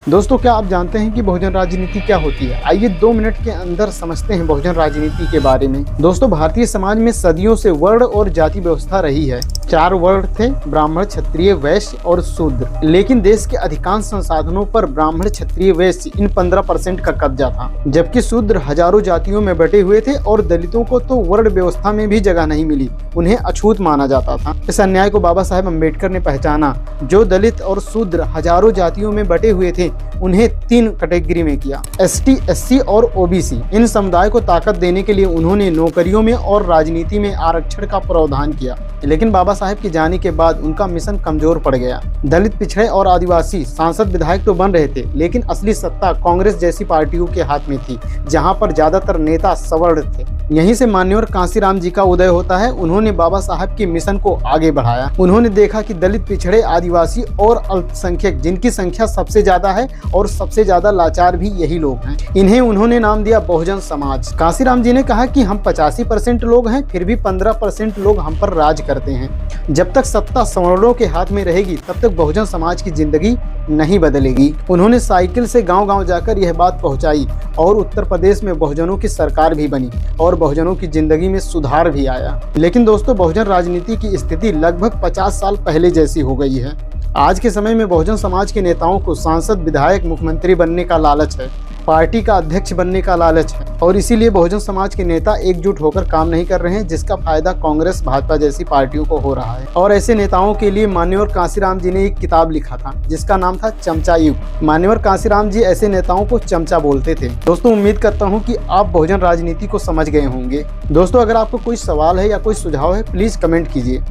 दोस्तों, क्या आप जानते हैं कि बहुजन राजनीति क्या होती है? आइए 2 मिनट के अंदर समझते हैं बहुजन राजनीति के बारे में। दोस्तों, भारतीय समाज में सदियों से वर्ण और जाति व्यवस्था रही है। 4 वर्ण थे: ब्राह्मण, क्षत्रिय, वैश्य और शूद्र। लेकिन देश के अधिकांश संसाधनों पर ब्राह्मण, क्षत्रिय, वैश्य इन 15% का कब्जा था, जबकि शूद्र हजारों जातियों में बटे हुए थे और दलितों को तो वर्ण व्यवस्था में भी जगह नहीं मिली। उन्हें अछूत माना जाता था। इस अन्याय को बाबा साहेब अम्बेडकर ने पहचाना। जो दलित और शूद्र हजारों जातियों में बटे हुए थे, उन्हें 3 कैटेगरी में किया: एसटी, एससी और ओबीसी। इन समुदाय को ताकत देने के लिए उन्होंने नौकरियों में और राजनीति में आरक्षण का प्रावधान किया। लेकिन बाबा साहेब के जाने के बाद उनका मिशन कमजोर पड़ गया। दलित, पिछड़े और आदिवासी सांसद विधायक तो बन रहे थे, लेकिन असली सत्ता कांग्रेस जैसी पार्टियों के हाथ में थी, जहां पर ज्यादातर नेता सवर्ण थे। यहीं से मान्यवर कांशीराम जी का उदय होता है। उन्होंने बाबा साहब के मिशन को आगे बढ़ाया। उन्होंने देखा कि दलित, पिछड़े, आदिवासी और अल्पसंख्यक, जिनकी संख्या सबसे ज्यादा है और सबसे ज्यादा लाचार भी यही लोग हैं, इन्हें उन्होंने नाम दिया बहुजन समाज। कांशीराम जी ने कहा कि हम 85% लोग हैं, फिर भी 15% लोग हम पर राज करते हैं। जब तक सत्ता सवर्णों के हाथ में रहेगी, तब तक बहुजन समाज की जिंदगी नहीं बदलेगी। उन्होंने साइकिल से गांव-गांव जाकर यह बात पहुंचाई और उत्तर प्रदेश में बहुजनों की सरकार भी बनी और बहुजनों की जिंदगी में सुधार भी आया। लेकिन दोस्तों, बहुजन राजनीति की स्थिति लगभग 50 साल पहले जैसी हो गई है। आज के समय में बहुजन समाज के नेताओं को सांसद, विधायक, मुख्यमंत्री बनने का लालच है, पार्टी का अध्यक्ष बनने का लालच है, और इसीलिए बहुजन समाज के नेता एकजुट होकर काम नहीं कर रहे हैं, जिसका फायदा कांग्रेस, भाजपा जैसी पार्टियों को हो रहा है। और ऐसे नेताओं के लिए मान्यवर कांशीराम जी ने एक किताब लिखा था, जिसका नाम था चमचा युग। मान्यवर कांशीराम जी ऐसे नेताओं को चमचा बोलते थे। दोस्तों, उम्मीद करता हूँ कि आप बहुजन राजनीति को समझ गए होंगे। दोस्तों, अगर आपको कोई सवाल है या कोई सुझाव है, प्लीज कमेंट कीजिए।